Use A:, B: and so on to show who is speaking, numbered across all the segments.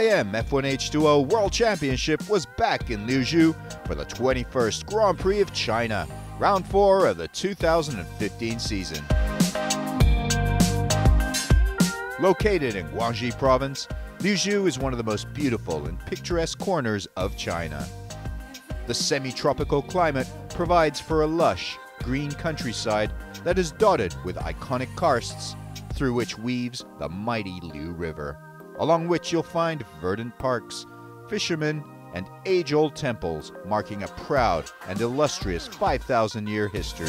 A: UIM F1H2O World Championship was back in Liuzhou for the 21st Grand Prix of China, round 4 of the 2015 season. Located in Guangxi Province, Liuzhou is one of the most beautiful and picturesque corners of China. The semi-tropical climate provides for a lush, green countryside that is dotted with iconic karsts through which weaves the mighty Liu River, along which you'll find verdant parks, fishermen, and age-old temples marking a proud and illustrious 5,000-year history.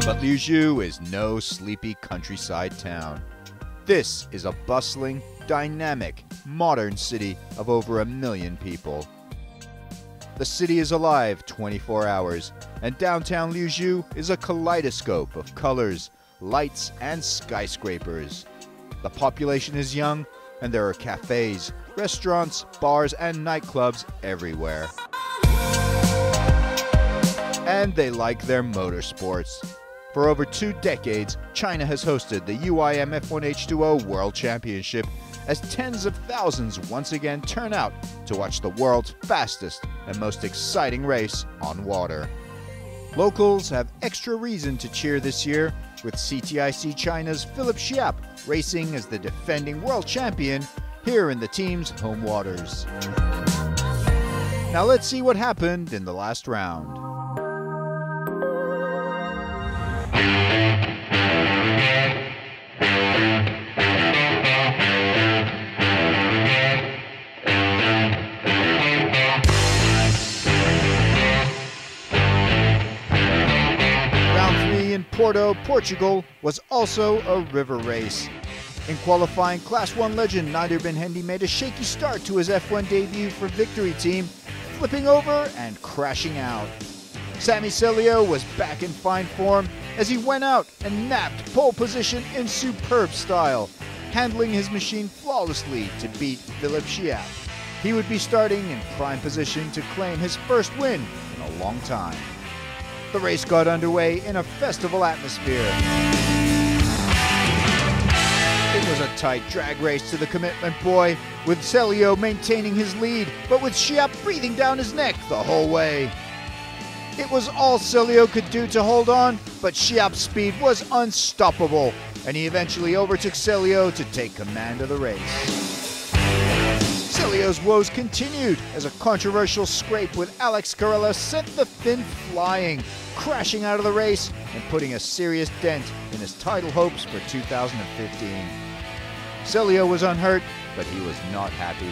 A: But Liuzhou is no sleepy countryside town. This is a bustling, dynamic, modern city of over 1 million people. The city is alive 24 hours, and downtown Liuzhou is a kaleidoscope of colors, lights, and skyscrapers. The population is young, and there are cafes, restaurants, bars, and nightclubs everywhere. And they like their motorsports. For over 2 decades, China has hosted the UIM F1H2O World Championship, as tens of thousands once again turn out to watch the world's fastest and most exciting race on water. Locals have extra reason to cheer this year, with CTIC China's Philip Xiap racing as the defending world champion here in the team's home waters. Now let's see what happened in the last round. Porto, Portugal was also a river race. In qualifying, Class 1 legend Nadir Ben Hendy made a shaky start to his F1 debut for Victory Team, flipping over and crashing out. Sami Celio was back in fine form as he went out and napped pole position in superb style, handling his machine flawlessly to beat Philip Xiap. He would be starting in prime position to claim his first win in a long time. The race got underway in a festival atmosphere. It was a tight drag race to the commitment buoy, with Celio maintaining his lead, but with Xiap breathing down his neck the whole way. It was all Celio could do to hold on, but Xiap's speed was unstoppable, and he eventually overtook Celio to take command of the race. Celio's woes continued as a controversial scrape with Alex Carella sent the Finn flying, crashing out of the race and putting a serious dent in his title hopes for 2015. Celio was unhurt, but he was not happy.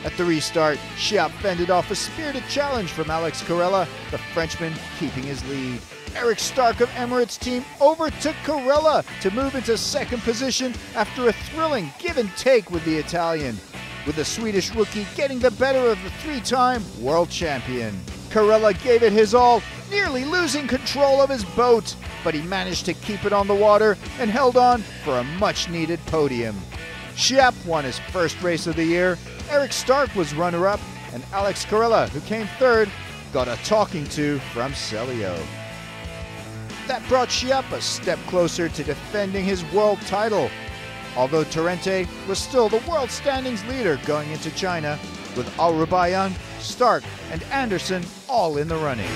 A: At the restart, Xiap fended off a spirited challenge from Alex Carella, the Frenchman keeping his lead. Eric Stark of Emirates team overtook Carella to move into second position after a thrilling give and take with the Italian, with the Swedish rookie getting the better of the 3-time world champion. Carella gave it his all, nearly losing control of his boat, but he managed to keep it on the water and held on for a much-needed podium. Xiap won his first race of the year, Eric Stark was runner-up, and Alex Carella, who came third, got a talking to from Celio. That brought Xiap a step closer to defending his world title, although Torrente was still the world standings leader going into China, with Al-Rubayan, Stark, and Anderson all in the running.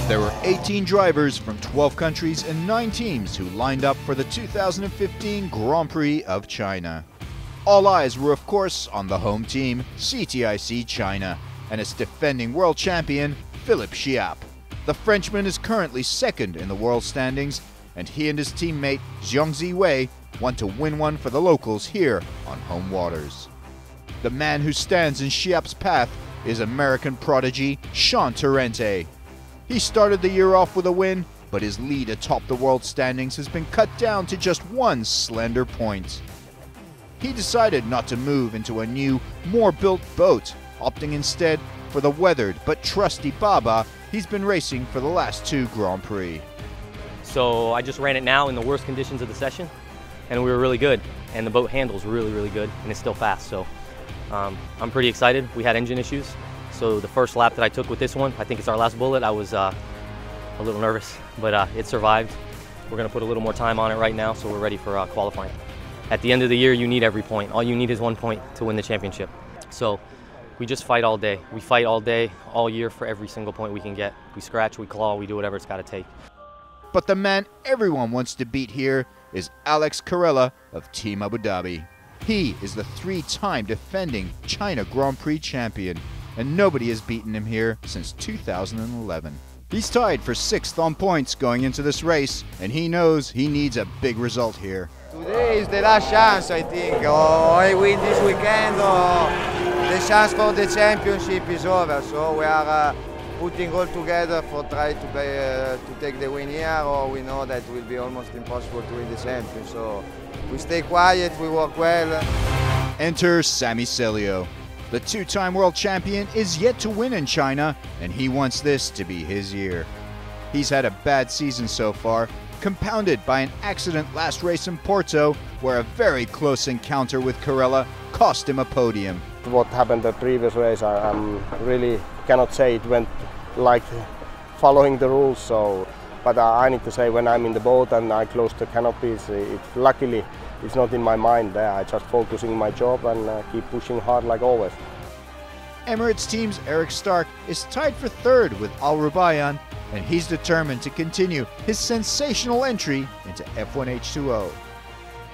A: There were 18 drivers from 12 countries and 9 teams who lined up for the 2015 Grand Prix of China. All eyes were of course on the home team, CTIC China, and its defending world champion, Philippe Chiappe. The Frenchman is currently second in the world standings, and he and his teammate Zhongzi Wei want to win one for the locals here on home waters. The man who stands in Chiappe's path is American prodigy Sean Torrente. He started the year off with a win, but his lead atop the world standings has been cut down to just one slender point. He decided not to move into a new, more built boat, opting instead for the weathered but trusty Baba he's been racing for the last 2 Grand Prix.
B: So I just ran it now in the worst conditions of the session, and we were really good. And the boat handles really, really good, and it's still fast. So I'm pretty excited. We had engine issues. So the first lap that I took with this one, I think it's our last bullet, I was a little nervous, but it survived. We're gonna put a little more time on it right now, so we're ready for qualifying. At the end of the year, you need every point. All you need is 1 point to win the championship. So we just fight all day. We fight all day, all year for every single point we can get. We scratch, we claw, we do whatever it's gotta take.
A: But the man everyone wants to beat here is Alex Carrella of Team Abu Dhabi. He is the 3-time defending China Grand Prix champion, and nobody has beaten him here since 2011. He's tied for 6th on points going into this race, and he knows he needs a big result here.
C: Today is the last chance, I think. Or I win this weekend, or the chance for the championship is over. So we are putting all together for try to take the win here, or we know that it will be almost impossible to win the champion. So we stay quiet, we work well.
A: Enter Sammy Celio. The 2-time world champion is yet to win in China, and he wants this to be his year. He's had a bad season so far, compounded by an accident last race in Porto, where a very close encounter with Carrella cost him a podium.
D: What happened the previous race, I really cannot say it went like following the rules. So, but I need to say, when I'm in the boat and I close the canopies, luckily it's not in my mind there. I just focusing my job and keep pushing hard like always.
A: Emirates team's Eric Stark is tied for 3rd with Al Rubayyan, and he's determined to continue his sensational entry into F1H2O.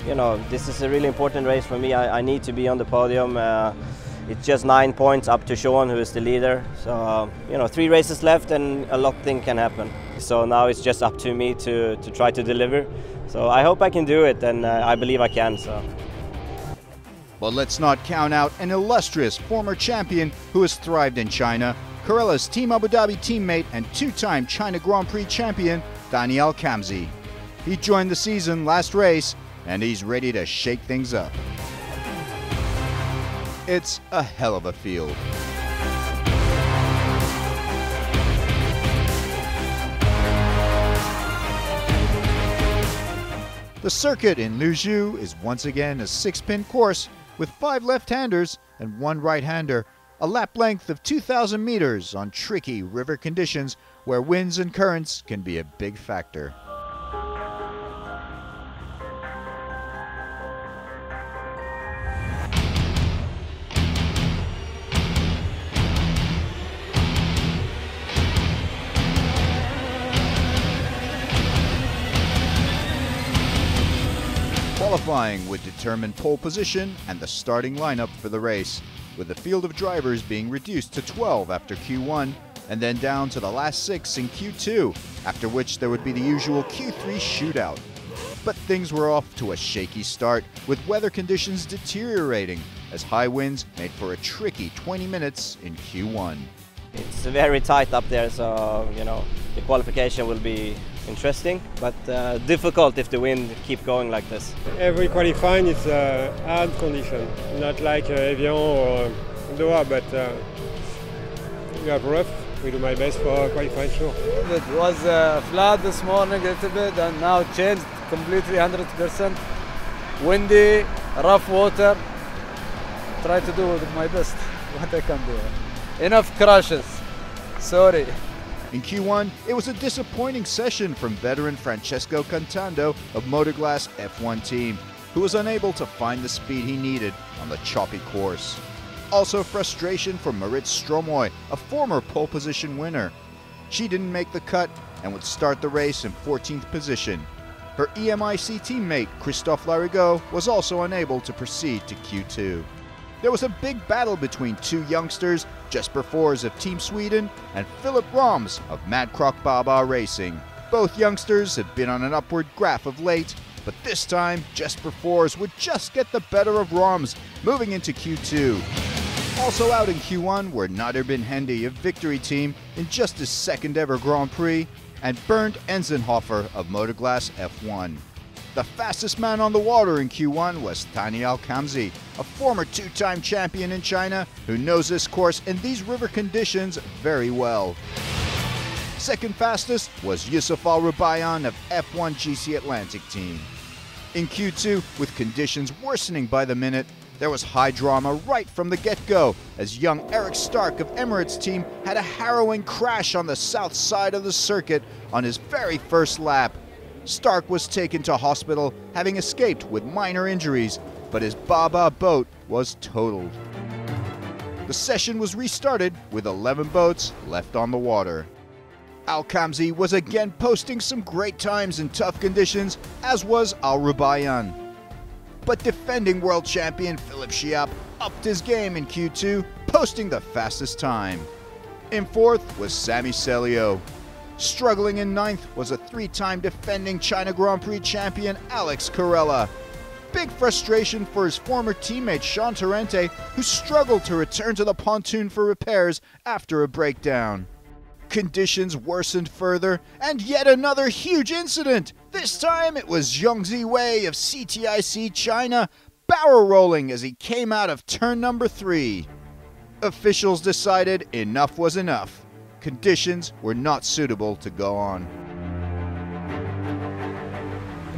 E: You know, this is a really important race for me. I need to be on the podium. It's just 9 points up to Sean, who is the leader. So, you know, 3 races left and a lot of things can happen. So now it's just up to me to try to deliver. So I hope I can do it, and I believe I can. So.
A: But let's not count out an illustrious former champion who has thrived in China, Carrella's Team Abu Dhabi teammate and 2-time China Grand Prix champion, Daniel Kamzi. He joined the season last race, and he's ready to shake things up. It's a hell of a field. The circuit in Liuzhou is once again a 6-pin course with 5 left-handers and 1 right-hander, a lap length of 2,000 meters on tricky river conditions where winds and currents can be a big factor. Qualifying would determine pole position and the starting lineup for the race, with the field of drivers being reduced to 12 after Q1 and then down to the last 6 in Q2, after which there would be the usual Q3 shootout. But things were off to a shaky start, with weather conditions deteriorating as high winds made for a tricky 20 minutes in Q1.
E: It's very tight up there, so you know the qualification will be interesting, but difficult if the wind keep going like this.
F: Every qualifying is a hard condition, not like Evian or Doha, but we have rough. We do my best for qualifying, sure.
C: It was flat this morning a little bit, and now it changed completely 100%. Windy, rough water. Try to do my best, what I can do. Enough crashes, sorry.
A: In Q1, it was a disappointing session from veteran Francesco Cantando of Motoglass F1 team, who was unable to find the speed he needed on the choppy course. Also frustration for Maritz Stromoy, a former pole position winner. She didn't make the cut and would start the race in 14th position. Her EMIC teammate, Christophe Larigot, was also unable to proceed to Q2. There was a big battle between two youngsters, Jesper Fors of Team Sweden and Philip Roms of Mad Croc Baba Racing. Both youngsters had been on an upward graph of late, but this time Jesper Fors would just get the better of Roms, moving into Q2. Also out in Q1 were Nader Bin Hendy of Victory Team in just his second ever Grand Prix, and Bernd Enzenhofer of Motorglass F1. The fastest man on the water in Q1 was Thani Al-Khamzi, a former two-time champion in China who knows this course and these river conditions very well. Second fastest was Yusuf Al-Rubayan of F1 GC Atlantic Team. In Q2, with conditions worsening by the minute, there was high drama right from the get-go as young Eric Stark of Emirates Team had a harrowing crash on the south side of the circuit on his very first lap. Stark was taken to hospital, having escaped with minor injuries, but his Baba boat was totaled. The session was restarted with 11 boats left on the water. Al-Khamzi was again posting some great times in tough conditions, as was Al-Rubayan. But defending world champion Philippe Chiappe upped his game in Q2, posting the fastest time. In fourth was Sami Celio. Struggling in ninth was a three-time defending China Grand Prix champion Alex Carella. Big frustration for his former teammate Sean Torrente, who struggled to return to the pontoon for repairs after a breakdown. Conditions worsened further, and yet another huge incident. This time it was Zhongzi Wei of CTIC China barrel rolling as he came out of turn number 3. Officials decided enough was enough. Conditions were not suitable to go on.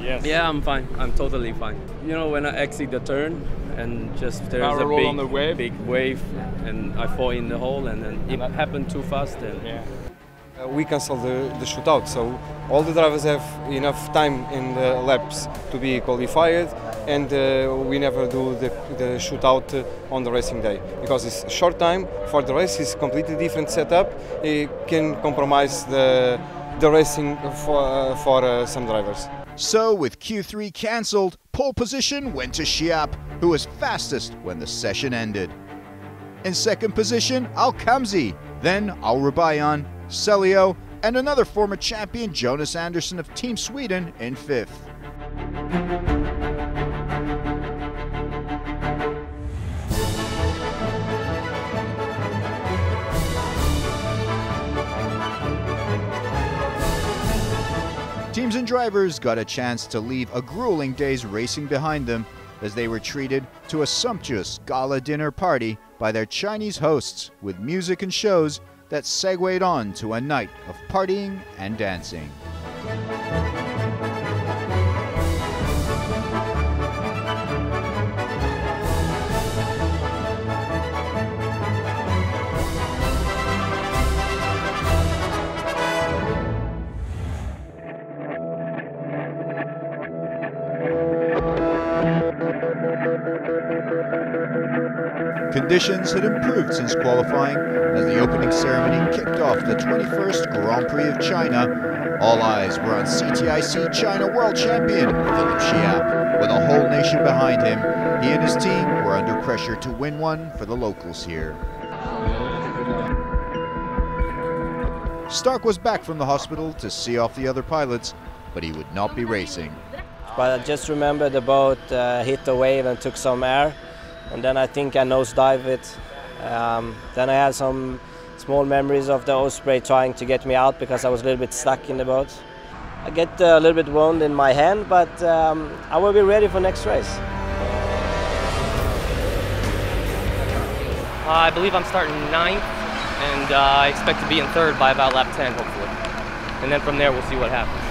G: Yes.
H: Yeah, I'm fine. I'm totally fine. You know, when I exit the turn and just there's
G: Power
H: a
G: roll on the wave.
H: big wave and I fall in the hole and then it happened too fast. And
G: Yeah.
I: We cancelled the shootout, so all the drivers have enough time in the laps to be qualified, and we never do the shootout on the racing day because it's a short time for the race. It's completely different setup. It can compromise the racing for some drivers.
A: So, with Q3 cancelled, pole position went to Chiappe, who was fastest when the session ended. In second position, Al-Khamzi, then Al-Rubayan, Celio, and another former champion, Jonas Andersson of Team Sweden, in fifth. Teams and drivers got a chance to leave a grueling day's racing behind them as they were treated to a sumptuous gala dinner party by their Chinese hosts with music and shows that segued on to a night of partying and dancing. Conditions had improved since qualifying as the opening ceremony kicked off the 21st Grand Prix of China. All eyes were on CTIC China World Champion Philippe Chiappe. With a whole nation behind him, he and his team were under pressure to win one for the locals here. Stark was back from the hospital to see off the other pilots, but he would not be racing.
E: But I just remember the boat hit the wave and took some air, and then I think I nosedived it. Then I had some small memories of the Osprey trying to get me out because I was a little bit stuck in the boat. I get a little bit wound in my hand, but I will be ready for next race.
B: I believe I'm starting 9th, and I expect to be in 3rd by about lap 10, hopefully. And then from there, we'll see what happens.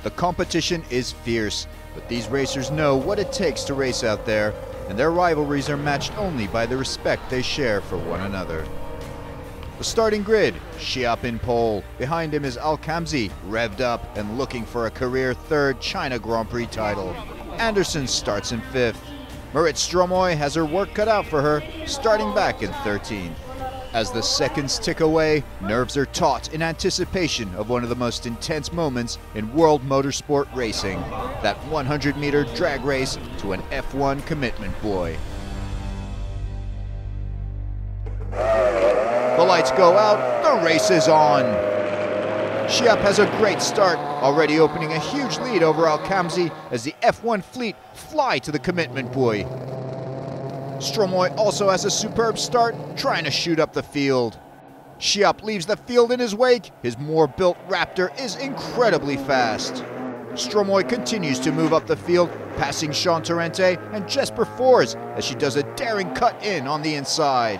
A: The competition is fierce, but these racers know what it takes to race out there, and their rivalries are matched only by the respect they share for one another. The starting grid, Chiappe in pole. Behind him is Al-Khamzi, revved up and looking for a career 3rd China Grand Prix title. Andersson starts in 5th. Marit Stromoy has her work cut out for her, starting back in 13th. As the seconds tick away, nerves are taut in anticipation of one of the most intense moments in world motorsport racing, that 100-meter drag race to an F1 commitment buoy. The lights go out, the race is on. Chiap has a great start, already opening a huge lead over Al-Khamzi as the F1 fleet fly to the commitment buoy. Stromoy also has a superb start, trying to shoot up the field. Chiap leaves the field in his wake. His more built Raptor is incredibly fast. Stromoy continues to move up the field, passing Sean Torrente and Jesper Fors as she does a daring cut in on the inside.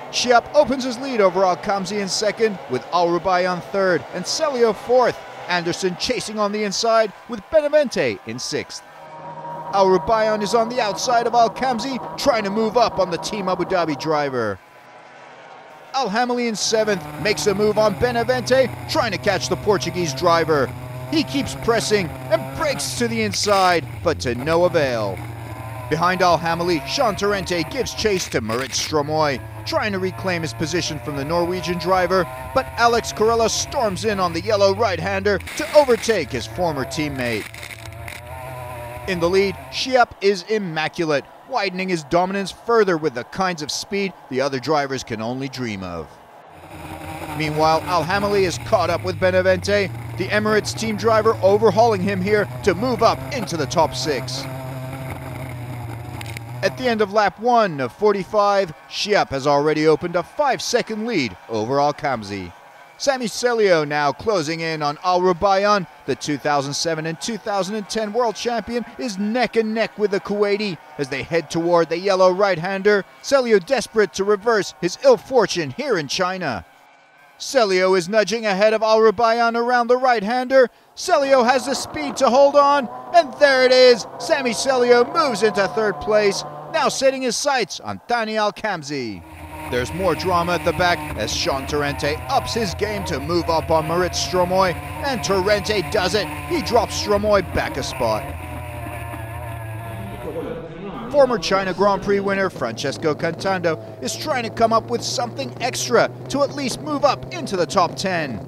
A: Chiap opens his lead over Al-Khamzi in second, with Al Rubayan third and Celio fourth. Anderson chasing on the inside with Benavente in sixth. Al Rubayan is on the outside of Al-Khamzi, trying to move up on the Team Abu Dhabi driver. Al-Hamali in seventh makes a move on Benavente, trying to catch the Portuguese driver. He keeps pressing and breaks to the inside, but to no avail. Behind Al-Hamali, Sean Torrente gives chase to Moritz Stromoy, trying to reclaim his position from the Norwegian driver, but Alex Corella storms in on the yellow right-hander to overtake his former teammate. In the lead, Chiap is immaculate, widening his dominance further with the kinds of speed the other drivers can only dream of. Meanwhile, Al-Hamali is caught up with Benavente, the Emirates team driver overhauling him here to move up into the top six. At the end of lap 1 of 45, Chiap has already opened a 5-second lead over Al-Khamzi. Sami Celio now closing in on Al Rubayan. The 2007 and 2010 world champion is neck and neck with the Kuwaiti as they head toward the yellow right-hander. Celio desperate to reverse his ill fortune here in China. Celio is nudging ahead of Al Rubayan around the right-hander. Celio has the speed to hold on, and there it is. Sami Celio moves into third place, now setting his sights on Thani Al-Khamzi. There's more drama at the back as Sean Torrente ups his game to move up on Moritz Stromoy, and Torrente does it. He drops Stromoy back a spot. Former China Grand Prix winner Francesco Cantando is trying to come up with something extra to at least move up into the top 10.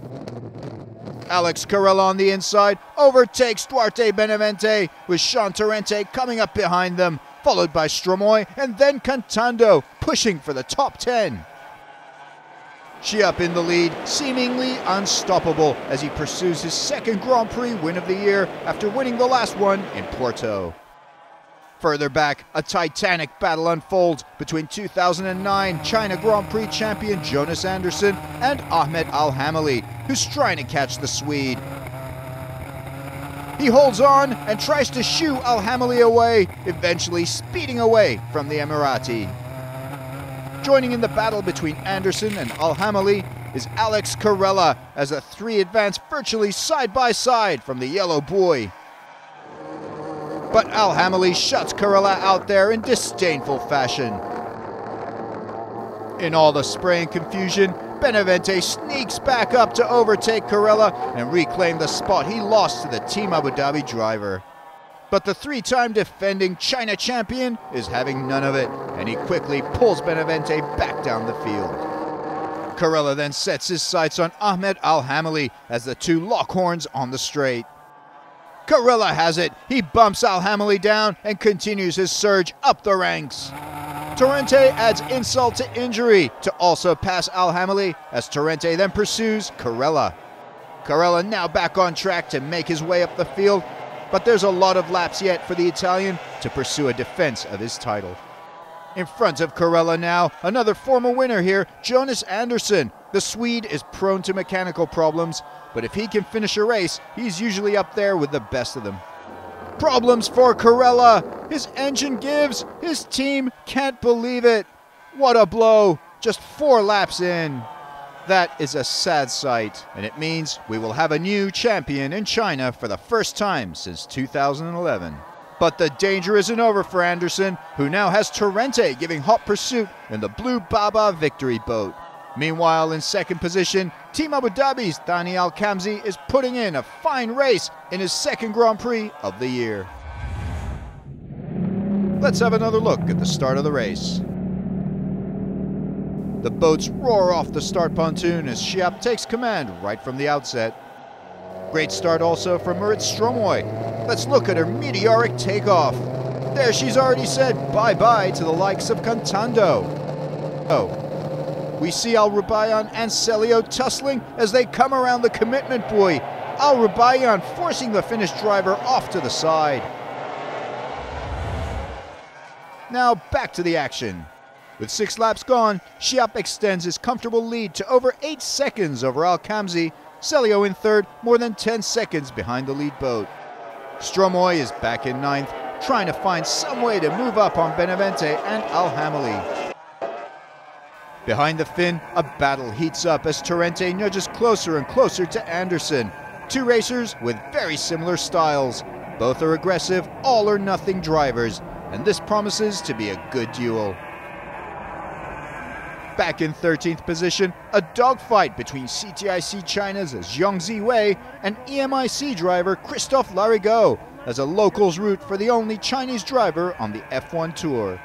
A: Alex Corella on the inside overtakes Duarte Benavente, with Sean Torrente coming up behind them, followed by Stromoy and then Cantando pushing for the top 10. Chiap in the lead, seemingly unstoppable as he pursues his second Grand Prix win of the year after winning the last one in Porto. Further back, a titanic battle unfolds between 2009 China Grand Prix champion Jonas Andersson and Ahmed Al-Hamali, who's trying to catch the Swede. He holds on and tries to shoo Al-Hamali away, eventually speeding away from the Emirati. Joining in the battle between Andersson and Al-Hamali is Alex Corella as the three advance virtually side by side from the yellow buoy. But Al-Hamali shuts Corella out there in disdainful fashion. In all the spray and confusion, Benavente sneaks back up to overtake Corella and reclaim the spot he lost to the Team Abu Dhabi driver. But the three-time defending China champion is having none of it, and he quickly pulls Benavente back down the field. Corella then sets his sights on Ahmed Al-Hamali as the two lock horns on the straight. Corella has it. He bumps Al-Hamali down and continues his surge up the ranks. Torrente adds insult to injury to also pass Al-Hamali as Torrente then pursues Corella. Corella now back on track to make his way up the field, but there's a lot of laps yet for the Italian to pursue a defense of his title. In front of Corella now, another former winner here, Jonas Andersson. The Swede is prone to mechanical problems, but if he can finish a race, he's usually up there with the best of them. Problems for Corella. His engine gives. His team can't believe it. What a blow. Just 4 laps in. That is a sad sight, and it means we will have a new champion in China for the first time since 2011. But the danger isn't over for Andersson, who now has Torrente giving hot pursuit in the Blue Baba victory boat. Meanwhile, in second position, Team Abu Dhabi's Thani Al-Khamzi is putting in a fine race in his second Grand Prix of the year. Let's have another look at the start of the race. The boats roar off the start pontoon as Schiap takes command right from the outset. Great start also from Marit Stromoy. Let's look at her meteoric takeoff. There she's already said bye-bye to the likes of Cantando. We see Al Rubayan and Celio tussling as they come around the commitment buoy. Al Rubayan forcing the Finnish driver off to the side. Now back to the action. With 6 laps gone, Schiap extends his comfortable lead to over 8 seconds over Al-Khamzi, Celio in third, more than 10 seconds behind the lead boat. Stromoy is back in ninth, trying to find some way to move up on Benavente and Al-Hamali. Behind the Finn, a battle heats up as Torrente nudges closer and closer to Anderson. 2 racers with very similar styles. Both are aggressive, all-or-nothing drivers, and this promises to be a good duel. Back in 13th position, a dogfight between CTIC China's Zhang Ziwei and EMIC driver Christophe Larigot as a locals route for the only Chinese driver on the F1 Tour.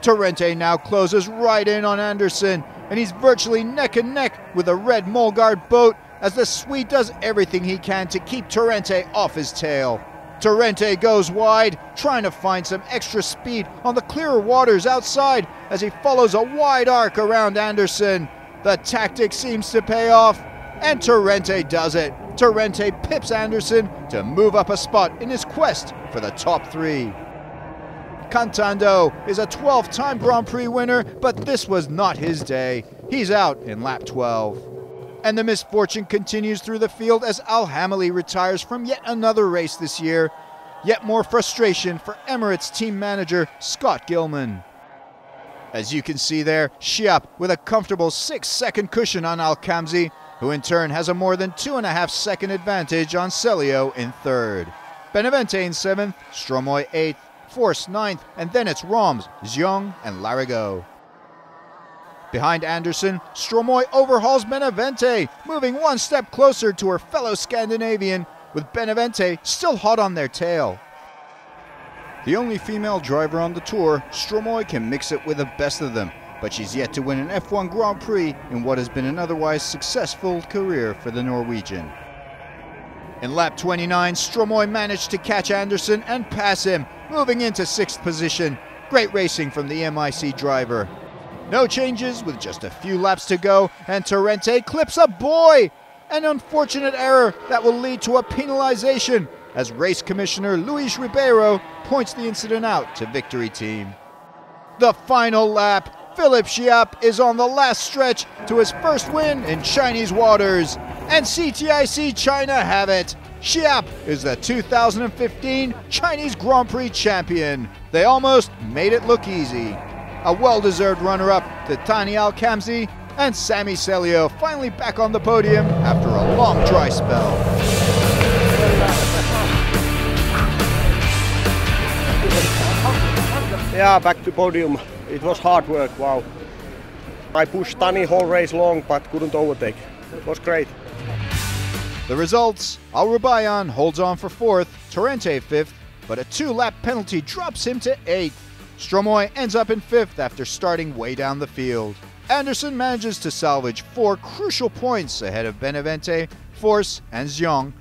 A: Torrente now closes right in on Anderson, and he's virtually neck and neck with a red Molgard boat as the Swede does everything he can to keep Torrente off his tail. Torrente goes wide, trying to find some extra speed on the clearer waters outside as he follows a wide arc around Anderson. The tactic seems to pay off, and Torrente does it. Torrente pips Anderson to move up a spot in his quest for the top 3. Cantando is a 12-time Grand Prix winner, but this was not his day. He's out in lap 12. And the misfortune continues through the field as Al-Hamali retires from yet another race this year. Yet more frustration for Emirates team manager Scott Gilman. As you can see there, Schiap with a comfortable 6-second cushion on Al-Khamzi, who in turn has a more than 2.5-second advantage on Celio in third. Benavente in 7th, Stromoy 8th, Force 9th, and then it's Roms, Zhang, and Larigot. Behind Anderson, Stromoy overhauls Benavente, moving one step closer to her fellow Scandinavian, with Benavente still hot on their tail. The only female driver on the tour, Stromoy can mix it with the best of them, but she's yet to win an F1 Grand Prix in what has been an otherwise successful career for the Norwegian. In lap 29, Stromoy managed to catch Anderson and pass him, moving into 6th position. Great racing from the MIC driver. No changes with just a few laps to go, and Torrente clips a buoy. An unfortunate error that will lead to a penalization as race commissioner Luis Ribeiro points the incident out to Victory Team. The final lap, Philipp Schiap is on the last stretch to his first win in Chinese waters, and CTIC China have it. Schiap is the 2015 Chinese Grand Prix champion. They almost made it look easy. A well-deserved runner-up to Tani Al-Khamzi, and Sami Celio finally back on the podium after a long dry spell.
D: Yeah, back to podium. It was hard work, wow. I pushed Tani whole race long but couldn't overtake. It was great.
A: The results, Al Rubayan holds on for 4th, Torrente 5th, but a 2-lap penalty drops him to 8th. Stromoy ends up in 5th after starting way down the field. Anderson manages to salvage 4 crucial points ahead of Benavente, Force, and Zhang,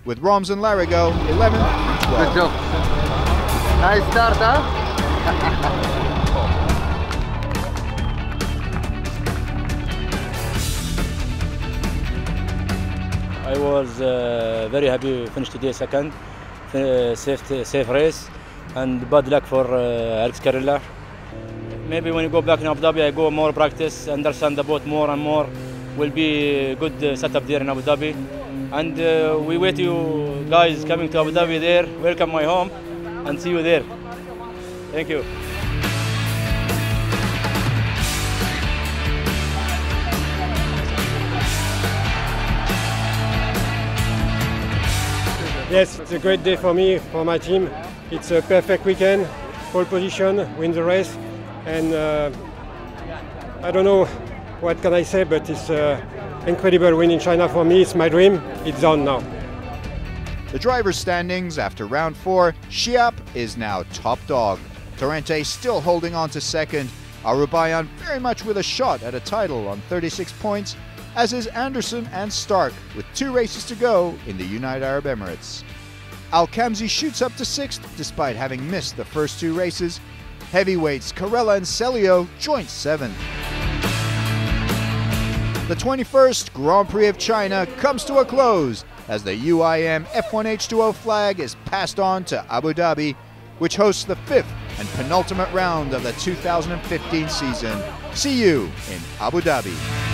A: with Roms and Larigot 11th and 12th.
C: Good job. Nice start, huh?
G: I was very happy to finish today second, safe race, and bad luck for Alex Carrilla. Maybe when you go back in Abu Dhabi, I go more practice, understand the boat more and more. Will be a good setup there in Abu Dhabi, and we wait you guys coming to Abu Dhabi there. Welcome my home, and see you there. Thank you.
F: Yes, it's a great day for me, for my team. It's a perfect weekend, pole position, win the race, and I don't know what can I say, but it's an incredible win in China for me. It's my dream. It's done now.
A: The driver's standings after round 4, Schiap is now top dog. Torrente still holding on to second, Arubayan very much with a shot at a title on 36 points, as is Anderson and Stark with 2 races to go in the United Arab Emirates. Al-Kamzi shoots up to 6th despite having missed the first 2 races. Heavyweights Carella and Celio joint 7th. The 21st Grand Prix of China comes to a close as the UIM F1H2O flag is passed on to Abu Dhabi, which hosts the 5th and penultimate round of the 2015 season. See you in Abu Dhabi.